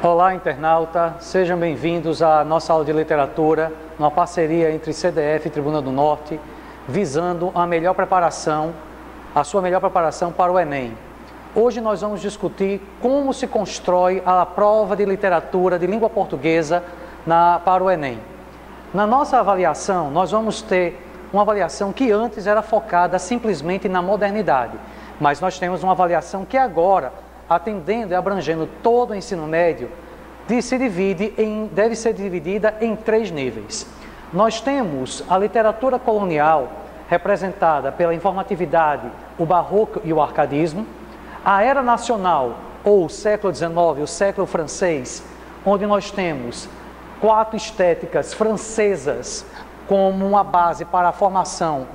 Olá, internauta, sejam bem-vindos à nossa aula de literatura, uma parceria entre CDF e Tribuna do Norte, visando a sua melhor preparação para o Enem. Hoje nós vamos discutir como se constrói a prova de literatura de língua portuguesa para o Enem. Na nossa avaliação, nós vamos ter uma avaliação que antes era focada simplesmente na modernidade, mas nós temos uma avaliação que agora, atendendo e abrangendo todo o ensino médio, deve ser dividida em 3 níveis. Nós temos a literatura colonial, representada pela informatividade, o barroco e o arcadismo, a era nacional, ou o século XIX, o século francês, onde nós temos 4 estéticas francesas como uma base para a formação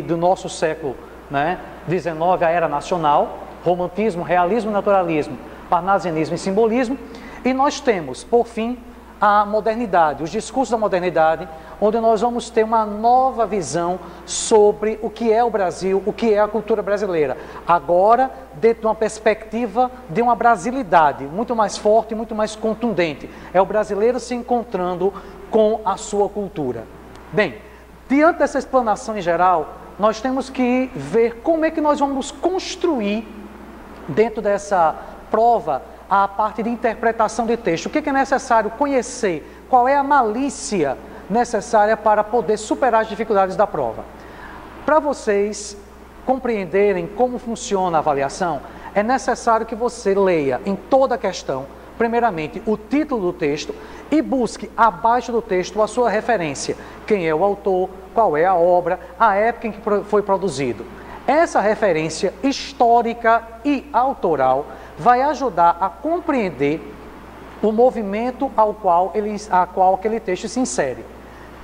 do nosso século XIX, a era nacional, romantismo, realismo, naturalismo, parnasianismo e simbolismo. E nós temos, por fim, a modernidade, os discursos da modernidade, onde nós vamos ter uma nova visão sobre o que é o Brasil, o que é a cultura brasileira. Agora, dentro de uma perspectiva de uma brasilidade muito mais forte, muito mais contundente. É o brasileiro se encontrando com a sua cultura. Bem, diante dessa explanação em geral, nós temos que ver como é que nós vamos construir, dentro dessa prova, a parte de interpretação de texto. O que é necessário conhecer? Qual é a malícia necessária para poder superar as dificuldades da prova? Para vocês compreenderem como funciona a avaliação, é necessário que você leia em toda a questão, primeiramente, o título do texto e busque abaixo do texto a sua referência. Quem é o autor, qual é a obra, a época em que foi produzido. Essa referência histórica e autoral vai ajudar a compreender o movimento a qual aquele texto se insere.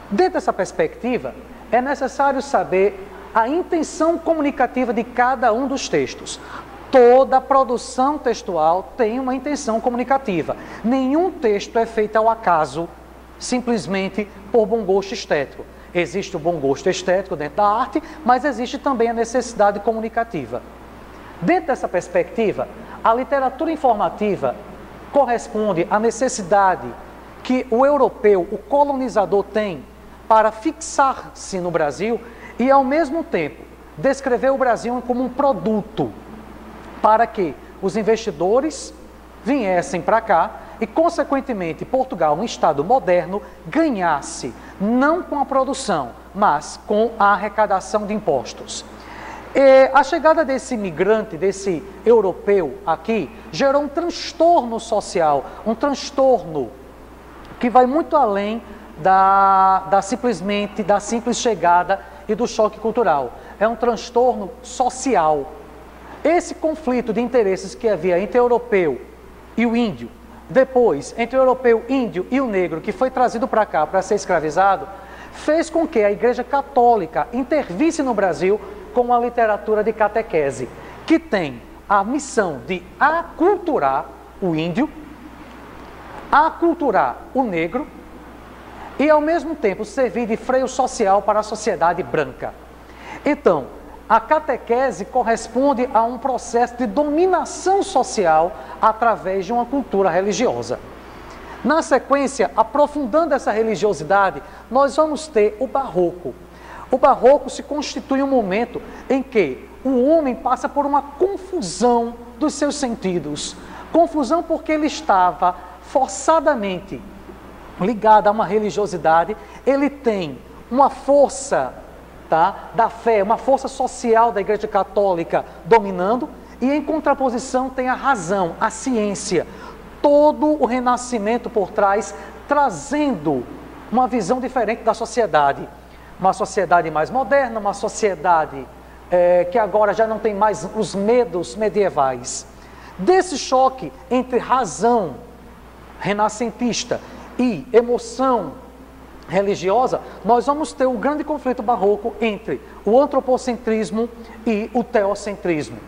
Dentro dessa perspectiva, é necessário saber a intenção comunicativa de cada um dos textos. Toda produção textual tem uma intenção comunicativa. Nenhum texto é feito ao acaso, simplesmente por bom gosto estético. Existe o bom gosto estético dentro da arte, mas existe também a necessidade comunicativa. Dentro dessa perspectiva, a literatura informativa corresponde à necessidade que o europeu, o colonizador, tem para fixar-se no Brasil e, ao mesmo tempo, descrever o Brasil como um produto para que os investidores viessem para cá e, consequentemente, Portugal, um Estado moderno, ganhasse não com a produção, mas com a arrecadação de impostos. A chegada desse imigrante, desse europeu aqui, gerou um transtorno social, um transtorno que vai muito além da simples chegada e do choque cultural. É um transtorno social. Esse conflito de interesses que havia entre o europeu e o índio, depois entre o europeu, índio e o negro, que foi trazido para cá para ser escravizado, fez com que a Igreja Católica intervisse no Brasil com a literatura de catequese, que tem a missão de aculturar o índio, aculturar o negro e, ao mesmo tempo, servir de freio social para a sociedade branca. Então, a catequese corresponde a um processo de dominação social através de uma cultura religiosa. Na sequência, aprofundando essa religiosidade, nós vamos ter o barroco. O barroco se constitui um momento em que o homem passa por uma confusão dos seus sentidos. Confusão porque ele estava forçadamente ligado a uma religiosidade, ele tem uma força da fé, uma força social da Igreja Católica dominando, e em contraposição tem a razão, a ciência, todo o renascimento por trás, trazendo uma visão diferente da sociedade. Uma sociedade mais moderna, uma sociedade que agora já não tem mais os medos medievais. Desse choque entre razão renascentista e emoção religiosa, nós vamos ter o grande conflito barroco entre o antropocentrismo e o teocentrismo.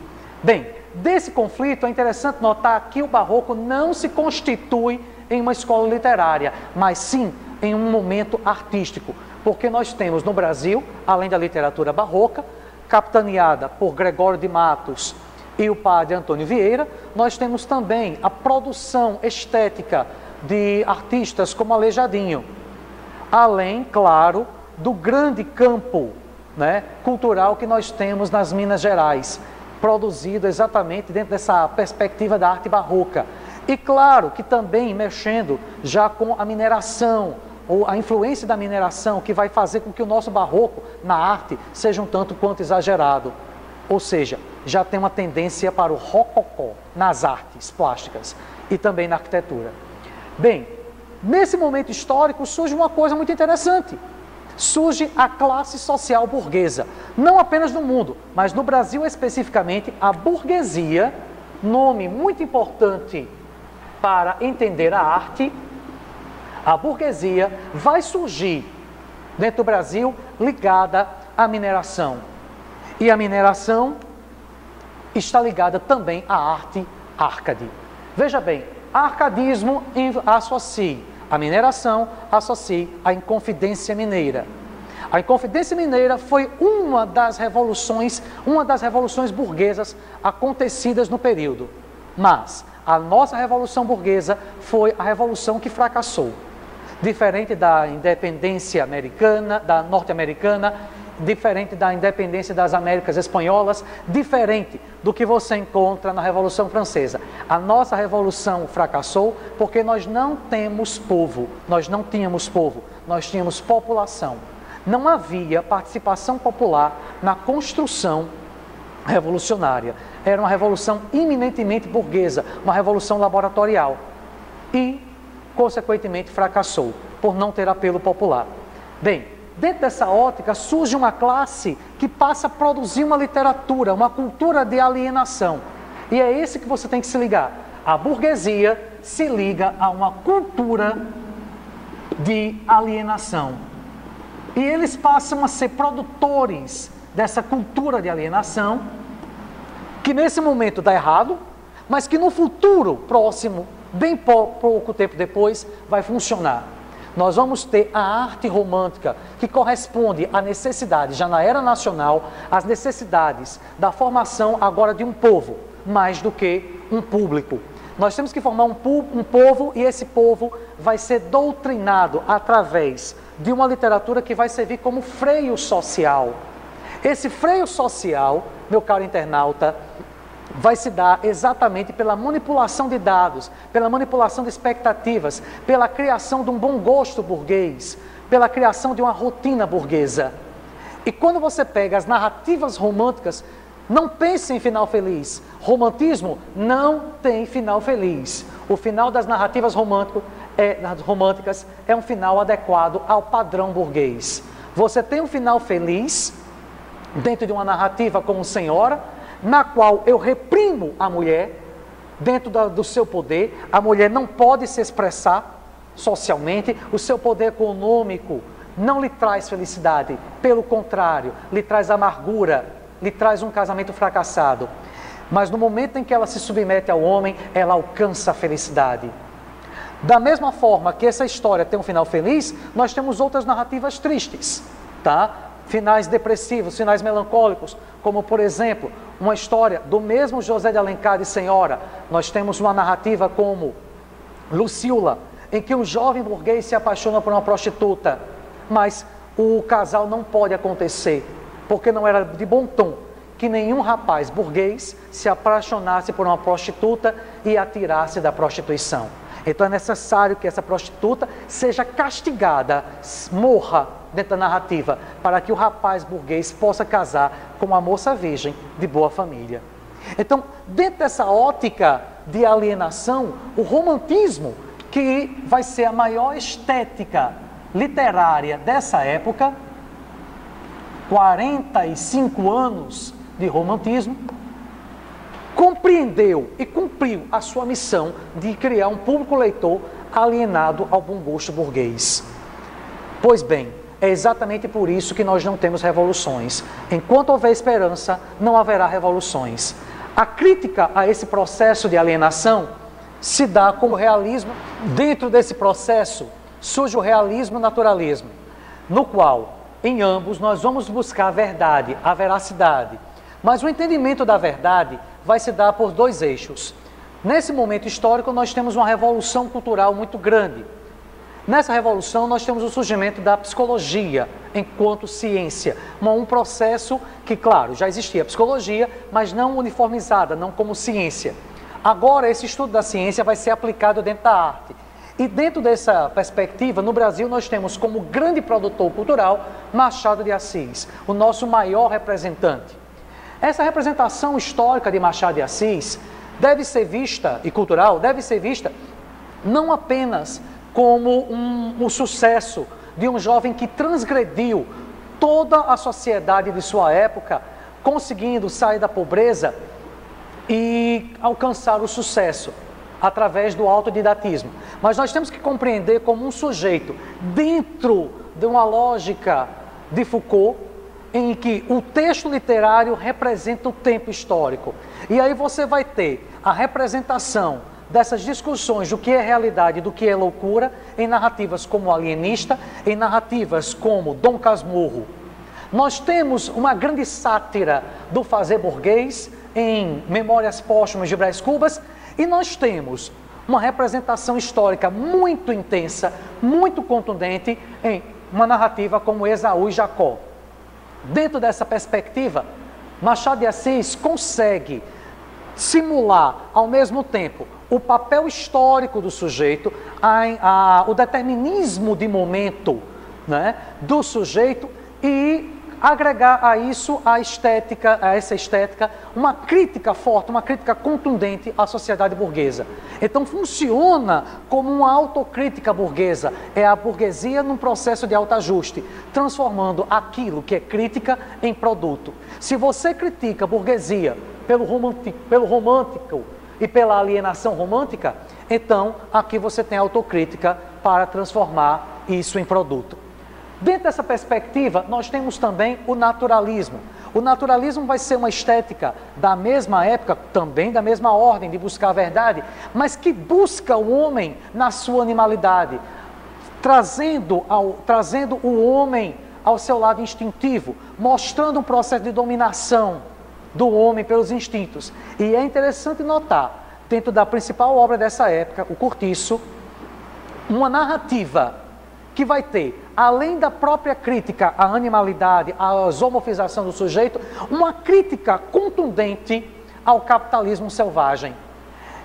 Bem, desse conflito é interessante notar que o barroco não se constitui em uma escola literária, mas sim em um momento artístico, porque nós temos no Brasil, além da literatura barroca, capitaneada por Gregório de Matos e o padre Antônio Vieira, nós temos também a produção estética de artistas como Aleijadinho, além, claro, do grande campo, né, cultural que nós temos nas Minas Gerais, produzido exatamente dentro dessa perspectiva da arte barroca. E claro que também mexendo já com a mineração, ou a influência da mineração, que vai fazer com que o nosso barroco na arte seja um tanto quanto exagerado. Ou seja, já tem uma tendência para o rococó nas artes plásticas e também na arquitetura. Bem, nesse momento histórico surge uma coisa muito interessante. Surge a classe social burguesa, não apenas no mundo, mas no Brasil especificamente, a burguesia, nome muito importante para entender a arte. A burguesia vai surgir dentro do Brasil ligada à mineração. E a mineração está ligada também à arte árcade. Veja bem, arcadismo associa a mineração, associa a Inconfidência Mineira. A Inconfidência Mineira foi uma das revoluções burguesas acontecidas no período. Mas a nossa Revolução Burguesa foi a revolução que fracassou. Diferente da independência americana, da norte-americana, diferente da independência das Américas espanholas, diferente do que você encontra na Revolução Francesa. A nossa revolução fracassou porque nós não temos povo, nós não tínhamos povo, nós tínhamos população. Não havia participação popular na construção revolucionária. Era uma revolução eminentemente burguesa, uma revolução laboratorial. E, consequentemente, fracassou por não ter apelo popular. Bem, dentro dessa ótica surge uma classe que passa a produzir uma literatura, uma cultura de alienação. E é esse que você tem que se ligar. A burguesia se liga a uma cultura de alienação. E eles passam a ser produtores dessa cultura de alienação, que nesse momento dá errado, mas que no futuro próximo, bem pouco tempo depois, vai funcionar. Nós vamos ter a arte romântica, que corresponde à necessidade, já na era nacional, às necessidades da formação agora de um povo, mais do que um público. Nós temos que formar um povo, e esse povo vai ser doutrinado através de uma literatura que vai servir como freio social. Esse freio social, meu caro internauta, vai se dar exatamente pela manipulação de dados, pela manipulação de expectativas, pela criação de um bom gosto burguês, pela criação de uma rotina burguesa. E quando você pega as narrativas românticas, não pense em final feliz. Romantismo não tem final feliz. O final das narrativas românticas é um final adequado ao padrão burguês. Você tem um final feliz dentro de uma narrativa como Senhora, na qual eu reprimo a mulher dentro do seu poder. A mulher não pode se expressar socialmente, o seu poder econômico não lhe traz felicidade, pelo contrário, lhe traz amargura, lhe traz um casamento fracassado. Mas no momento em que ela se submete ao homem, ela alcança a felicidade. Da mesma forma que essa história tem um final feliz, nós temos outras narrativas tristes, tá? Finais depressivos, finais melancólicos, como por exemplo, uma história do mesmo José de Alencar de Senhora. Nós temos uma narrativa como Lucila, em que um jovem burguês se apaixona por uma prostituta, mas o casal não pode acontecer, porque não era de bom tom que nenhum rapaz burguês se apaixonasse por uma prostituta e atirasse da prostituição. Então é necessário que essa prostituta seja castigada, morra dentro da narrativa, para que o rapaz burguês possa casar com uma moça virgem de boa família. Então, dentro dessa ótica de alienação, o romantismo, que vai ser a maior estética literária dessa época, 45 anos de romantismo, compreendeu e cumpriu a sua missão de criar um público leitor alienado ao bom gosto burguês. Pois bem, é exatamente por isso que nós não temos revoluções. Enquanto houver esperança, não haverá revoluções. A crítica a esse processo de alienação se dá como realismo. Dentro desse processo surge o realismo e o naturalismo, no qual, em ambos, nós vamos buscar a verdade, a veracidade. Mas o entendimento da verdade vai se dar por dois eixos. Nesse momento histórico, nós temos uma revolução cultural muito grande. Nessa revolução, nós temos o surgimento da psicologia enquanto ciência. Um processo que, claro, já existia psicologia, mas não uniformizada, não como ciência. Agora, esse estudo da ciência vai ser aplicado dentro da arte. E dentro dessa perspectiva, no Brasil, nós temos como grande produtor cultural Machado de Assis, o nosso maior representante. Essa representação histórica de Machado de Assis deve ser vista, e cultural, deve ser vista não apenas como um sucesso de um jovem que transgrediu toda a sociedade de sua época, conseguindo sair da pobreza e alcançar o sucesso através do autodidatismo. Mas nós temos que compreender como um sujeito dentro de uma lógica de Foucault, em que o texto literário representa o tempo histórico. E aí você vai ter a representação dessas discussões do que é realidade e do que é loucura em narrativas como Alienista, em narrativas como Dom Casmurro. Nós temos uma grande sátira do fazer burguês em Memórias Póstumas de Brás Cubas, e nós temos uma representação histórica muito intensa, muito contundente em uma narrativa como Esaú e Jacó. Dentro dessa perspectiva, Machado de Assis consegue simular ao mesmo tempo o papel histórico do sujeito, o determinismo de momento, né, do sujeito, e agregar a isso a essa estética, uma crítica forte, uma crítica contundente à sociedade burguesa. Então funciona como uma autocrítica burguesa, é a burguesia num processo de autoajuste, transformando aquilo que é crítica em produto. Se você critica a burguesia pelo romântico e pela alienação romântica, então aqui você tem autocrítica para transformar isso em produto. Dentro dessa perspectiva, nós temos também o naturalismo. O naturalismo vai ser uma estética da mesma época, também da mesma ordem de buscar a verdade, mas que busca o homem na sua animalidade, trazendo o homem ao seu lado instintivo, mostrando um processo de dominação do homem pelos instintos. E é interessante notar, dentro da principal obra dessa época, o Cortiço, uma narrativa que vai ter, além da própria crítica à animalidade, à zoomorfização do sujeito, uma crítica contundente ao capitalismo selvagem.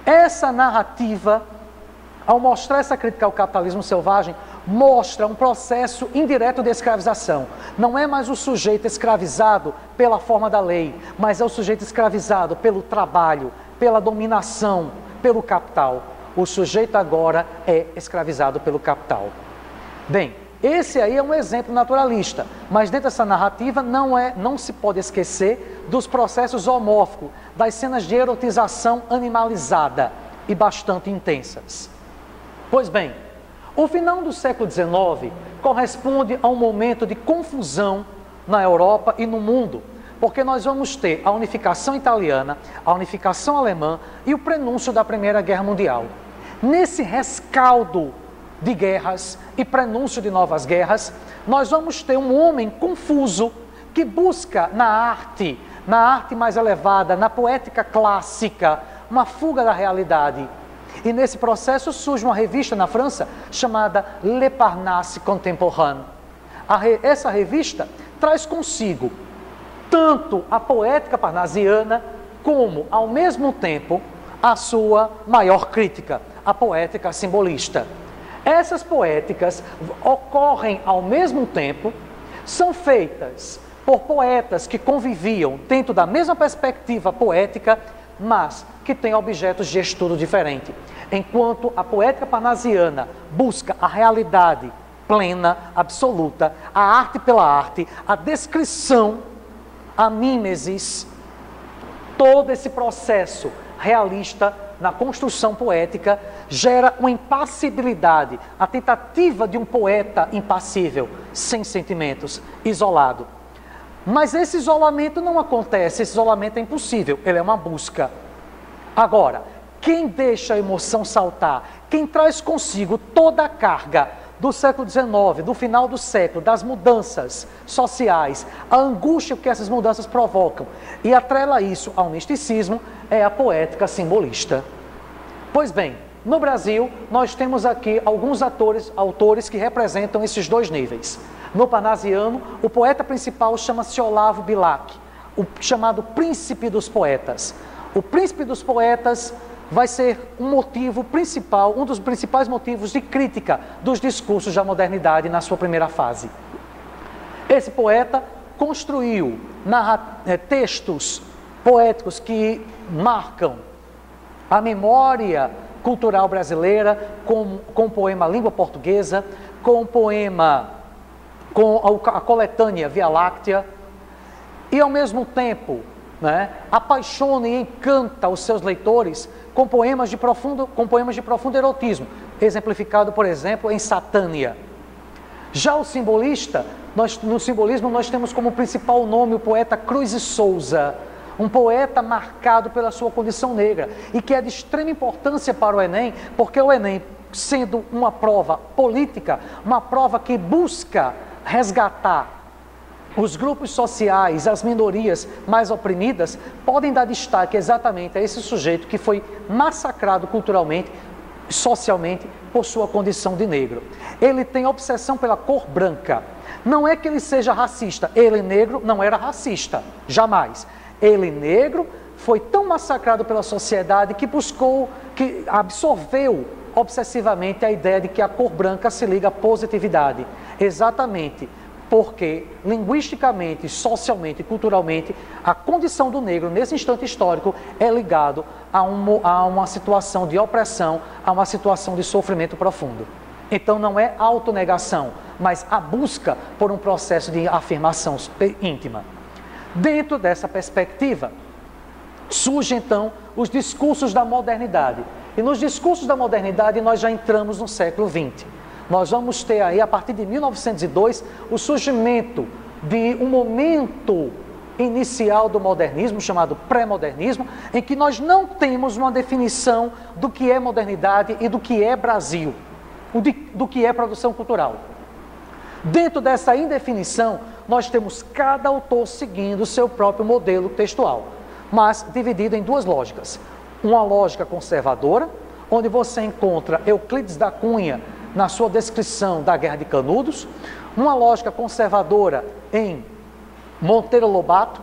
Essa narrativa, ao mostrar essa crítica ao capitalismo selvagem, mostra um processo indireto de escravização. Não é mais o sujeito escravizado pela forma da lei, mas é o sujeito escravizado pelo trabalho, pela dominação, pelo capital. O sujeito agora é escravizado pelo capital. Bem, esse aí é um exemplo naturalista, mas dentro dessa narrativa não se pode esquecer dos processos zoomórficos, das cenas de erotização animalizada e bastante intensas. Pois bem, o final do século XIX corresponde a um momento de confusão na Europa e no mundo, porque nós vamos ter a unificação italiana, a unificação alemã e o prenúncio da Primeira Guerra Mundial. Nesse rescaldo de guerras e prenúncio de novas guerras, nós vamos ter um homem confuso que busca na arte mais elevada, na poética clássica, uma fuga da realidade. E nesse processo surge uma revista na França chamada Le Parnasse Contemporain. Essa revista traz consigo tanto a poética parnasiana como, ao mesmo tempo, a sua maior crítica, a poética simbolista. Essas poéticas ocorrem ao mesmo tempo, são feitas por poetas que conviviam dentro da mesma perspectiva poética, mas que têm objetos de estudo diferente. Enquanto a poética parnasiana busca a realidade plena, absoluta, a arte pela arte, a descrição, a mímesis, todo esse processo realista na construção poética gera uma impassibilidade, a tentativa de um poeta impassível, sem sentimentos, isolado. Mas esse isolamento não acontece, esse isolamento é impossível, ele é uma busca. Agora, quem deixa a emoção saltar, quem traz consigo toda a carga do século XIX, do final do século, das mudanças sociais, a angústia que essas mudanças provocam, e atrela isso ao misticismo, é a poética simbolista. Pois bem, no Brasil, nós temos aqui alguns autores que representam esses dois níveis. No parnasiano, o poeta principal chama-se Olavo Bilac, o chamado Príncipe dos Poetas. O Príncipe dos Poetas vai ser um motivo principal, um dos principais motivos de crítica dos discursos da modernidade na sua primeira fase. Esse poeta construiu textos poéticos que marcam a memória cultural brasileira, com o poema Língua Portuguesa, com o poema, com a coletânea Via Láctea, e ao mesmo tempo, né, apaixona e encanta os seus leitores com poemas de profundo erotismo, exemplificado, por exemplo, em Satânia. Já o simbolista, no simbolismo nós temos como principal nome o poeta Cruz de Souza, um poeta marcado pela sua condição negra, e que é de extrema importância para o Enem, porque o Enem, sendo uma prova política, uma prova que busca resgatar os grupos sociais, as minorias mais oprimidas, podem dar destaque exatamente a esse sujeito que foi massacrado culturalmente, socialmente, por sua condição de negro. Ele tem obsessão pela cor branca. Não é que ele seja racista. Ele, negro, não era racista, jamais. Ele, negro, foi tão massacrado pela sociedade que absorveu obsessivamente a ideia de que a cor branca se liga à positividade. Exatamente porque, linguisticamente, socialmente e culturalmente, a condição do negro, nesse instante histórico, é ligado a uma situação de opressão, a uma situação de sofrimento profundo. Então não é autonegação, mas a busca por um processo de afirmação íntima. Dentro dessa perspectiva, surgem então os discursos da modernidade. E nos discursos da modernidade nós já entramos no século XX. Nós vamos ter aí, a partir de 1902, o surgimento de um momento inicial do modernismo, chamado pré-modernismo, em que nós não temos uma definição do que é modernidade e do que é Brasil, do que é produção cultural. Dentro dessa indefinição, nós temos cada autor seguindo o seu próprio modelo textual, mas dividido em duas lógicas. Uma lógica conservadora, onde você encontra Euclides da Cunha na sua descrição da Guerra de Canudos, uma lógica conservadora em Monteiro Lobato,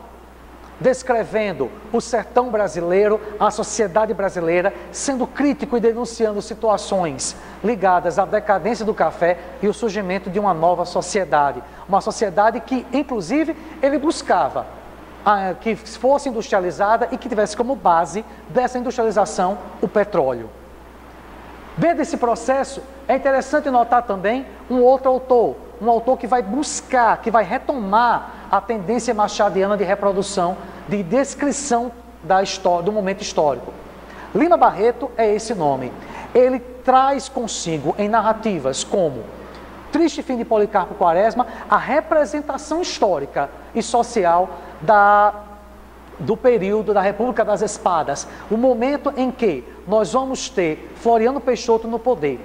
descrevendo o sertão brasileiro, a sociedade brasileira, sendo crítico e denunciando situações ligadas à decadência do café e o surgimento de uma nova sociedade. Uma sociedade que, inclusive, ele buscava que fosse industrializada e que tivesse como base dessa industrialização o petróleo. Dentro desse processo, é interessante notar também um outro autor, um autor que vai buscar, que vai retomar a tendência machadiana de reprodução, de descrição do momento histórico. Lima Barreto é esse nome. Ele traz consigo em narrativas como Triste Fim de Policarpo Quaresma a representação histórica e social do período da República das Espadas, o momento em que nós vamos ter Floriano Peixoto no poder.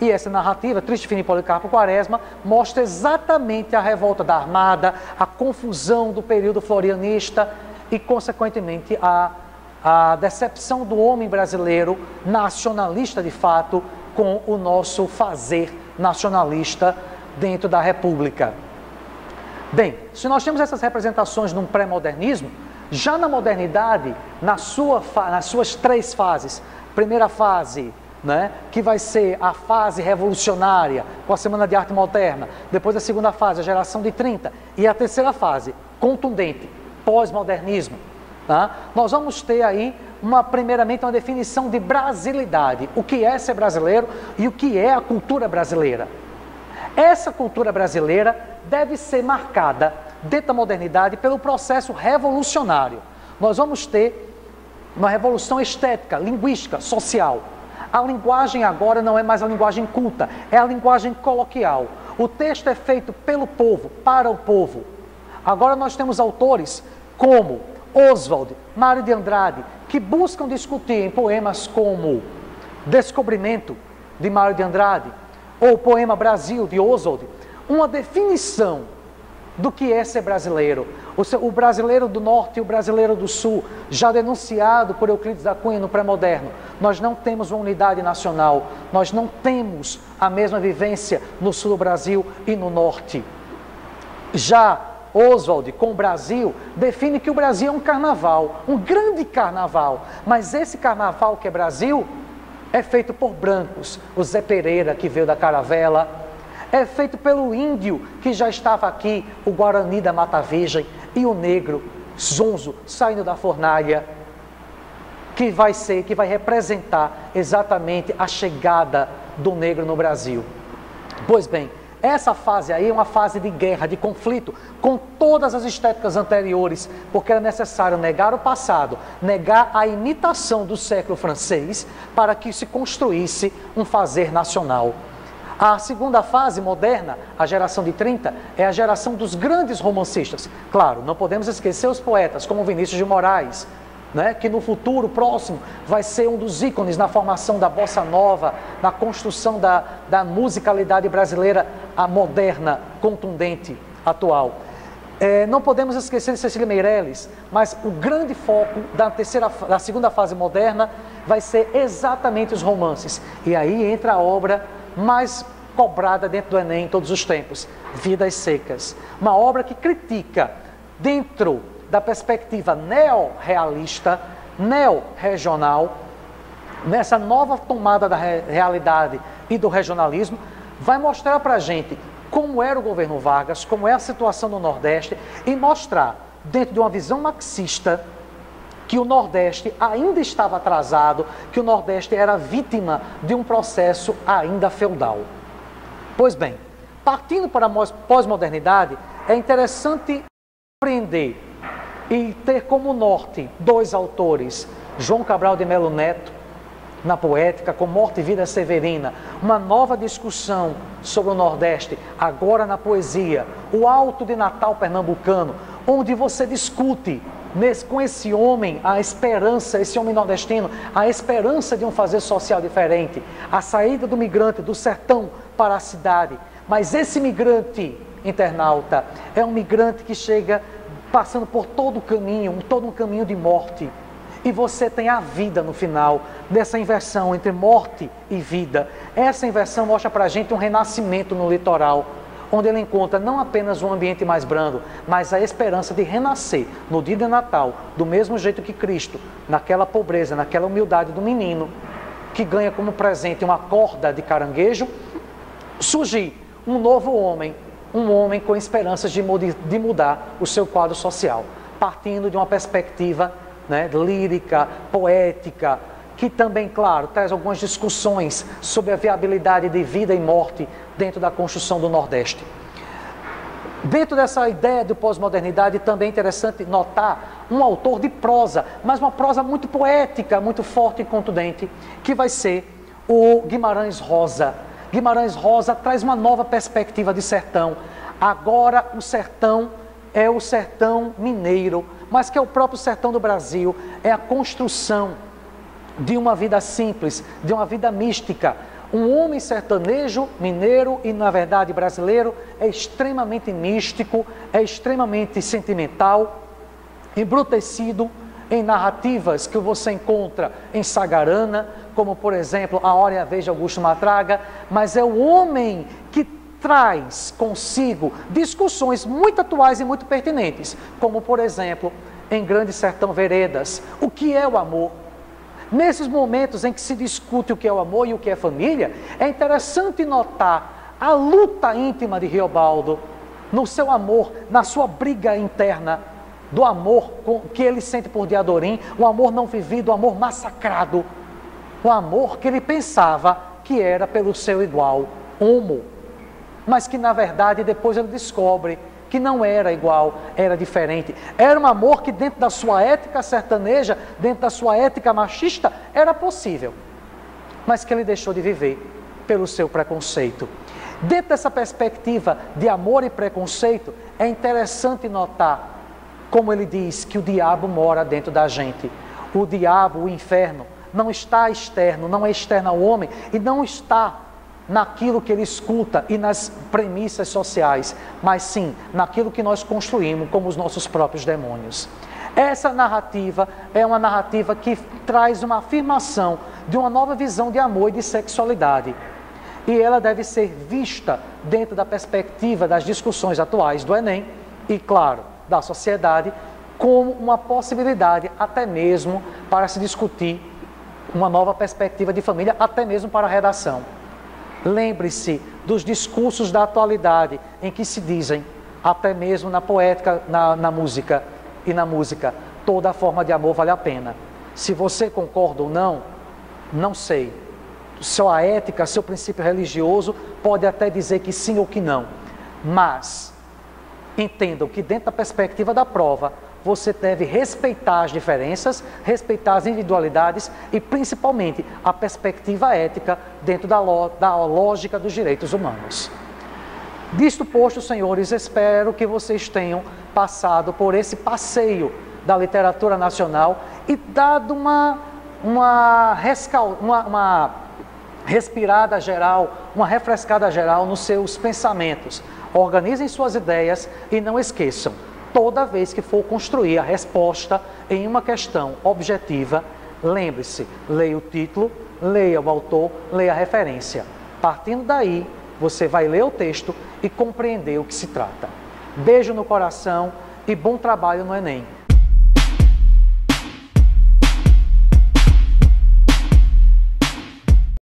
E essa narrativa, Triste Fim de Policarpo Quaresma, mostra exatamente a revolta da Armada, a confusão do período florianista e, consequentemente, a decepção do homem brasileiro, nacionalista de fato, com o nosso fazer nacionalista dentro da República. Bem, se nós temos essas representações num pré-modernismo, já na modernidade, nas suas três fases, primeira fase, né, que vai ser a fase revolucionária, com a Semana de Arte Moderna, depois a segunda fase, a geração de 30, e a terceira fase, contundente, pós-modernismo, tá? Nós vamos ter aí, primeiramente, uma definição de brasilidade, o que é ser brasileiro e o que é a cultura brasileira. Essa cultura brasileira deve ser marcada, dentro da modernidade, pelo processo revolucionário. Nós vamos ter uma revolução estética, linguística, social. A linguagem agora não é mais a linguagem culta, é a linguagem coloquial. O texto é feito pelo povo, para o povo. Agora nós temos autores como Oswald, Mário de Andrade, que buscam discutir em poemas como Descobrimento, de Mário de Andrade, ou o poema Brasil, de Oswald, uma definição do que é ser brasileiro. O brasileiro do norte e o brasileiro do sul, já denunciado por Euclides da Cunha no pré-moderno. Nós não temos uma unidade nacional, nós não temos a mesma vivência no sul do Brasil e no norte. Já Oswald, com o Brasil, define que o Brasil é um carnaval, um grande carnaval, mas esse carnaval que é Brasil é feito por brancos, o Zé Pereira, que veio da Caravela, é feito pelo índio, que já estava aqui, o Guarani da Mata Virgem, e o negro, Zonzo, saindo da fornalha, que vai representar exatamente a chegada do negro no Brasil. Pois bem, essa fase aí é uma fase de guerra, de conflito, com todas as estéticas anteriores, porque era necessário negar o passado, negar a imitação do século francês, para que se construísse um fazer nacional. A segunda fase moderna, a geração de 30, é a geração dos grandes romancistas. Claro, não podemos esquecer os poetas, como Vinícius de Moraes, né, que no futuro próximo vai ser um dos ícones na formação da bossa nova, na construção da musicalidade brasileira, a moderna, contundente, atual. Não podemos esquecer de Cecília Meirelles, mas o grande foco da segunda fase moderna vai ser exatamente os romances. E aí entra a obra mais cobrada dentro do Enem em todos os tempos, Vidas Secas. Uma obra que critica, dentro da perspectiva neorrealista, neo-regional, nessa nova tomada da realidade e do regionalismo, vai mostrar para a gente como era o governo Vargas, como é a situação no Nordeste, e mostrar, dentro de uma visão marxista, que o Nordeste ainda estava atrasado, que o Nordeste era vítima de um processo ainda feudal. Pois bem, partindo para a pós-modernidade, é interessante compreender e ter como norte dois autores, João Cabral de Melo Neto, na poética, com Morte e Vida Severina, uma nova discussão sobre o Nordeste, agora na poesia, o Alto de Natal pernambucano, onde você discute com esse homem a esperança, esse homem nordestino, a esperança de um fazer social diferente, a saída do migrante do sertão para a cidade. Mas esse migrante, internauta, é um migrante que chega passando por todo um caminho de morte. E você tem a vida no final dessa inversão entre morte e vida. Essa inversão mostra para a gente um renascimento no litoral, onde ele encontra não apenas um ambiente mais brando, mas a esperança de renascer no dia de Natal, do mesmo jeito que Cristo, naquela pobreza, naquela humildade do menino, que ganha como presente uma corda de caranguejo, surgir um novo homem, um homem com esperanças de mudar o seu quadro social, partindo de uma perspectiva, né, lírica, poética, que também, claro, traz algumas discussões sobre a viabilidade de vida e morte dentro da construção do Nordeste. Dentro dessa ideia de pós-modernidade, também é interessante notar um autor de prosa, mas uma prosa muito poética, muito forte e contundente, que vai ser o Guimarães Rosa. Guimarães Rosa traz uma nova perspectiva de sertão. Agora o sertão é o sertão mineiro, mas que é o próprio sertão do Brasil, é a construção de uma vida simples, de uma vida mística. Um homem sertanejo, mineiro e, na verdade, brasileiro, é extremamente místico, é extremamente sentimental, embrutecido em narrativas que você encontra em Sagarana, como, por exemplo, A Hora e a Vez de Augusto Matraga, mas é o homem que traz consigo discussões muito atuais e muito pertinentes, como, por exemplo, em Grande Sertão Veredas, o que é o amor? Nesses momentos em que se discute o que é o amor e o que é família, é interessante notar a luta íntima de Riobaldo, no seu amor, na sua briga interna, do amor que ele sente por Diadorim, o amor não vivido, o amor massacrado, o amor que ele pensava que era pelo seu igual, homo, mas que na verdade depois ele descobre que não era igual, era diferente. Era um amor que dentro da sua ética sertaneja, dentro da sua ética machista, era possível, mas que ele deixou de viver pelo seu preconceito. Dentro dessa perspectiva de amor e preconceito, é interessante notar como ele diz que o diabo mora dentro da gente. O diabo, o inferno, não está externo, não é externo ao homem e não está naquilo que ele escuta e nas premissas sociais, mas sim naquilo que nós construímos como os nossos próprios demônios. Essa narrativa é uma narrativa que traz uma afirmação de uma nova visão de amor e de sexualidade. E ela deve ser vista dentro da perspectiva das discussões atuais do Enem e, claro, da sociedade, como uma possibilidade até mesmo para se discutir uma nova perspectiva de família, até mesmo para a redação. Lembre-se dos discursos da atualidade em que se dizem, até mesmo na poética, na música, e na música, toda forma de amor vale a pena. Se você concorda ou não, não sei. Sua ética, seu princípio religioso pode até dizer que sim ou que não. Mas entendam que dentro da perspectiva da prova, você deve respeitar as diferenças, respeitar as individualidades e principalmente a perspectiva ética dentro da lógica dos direitos humanos. Disto posto, senhores, espero que vocês tenham passado por esse passeio da literatura nacional e dado uma respirada geral, uma refrescada geral nos seus pensamentos. Organizem suas ideias e não esqueçam, toda vez que for construir a resposta em uma questão objetiva, lembre-se, leia o título, leia o autor, leia a referência. Partindo daí, você vai ler o texto e compreender o que se trata. Beijo no coração e bom trabalho no Enem.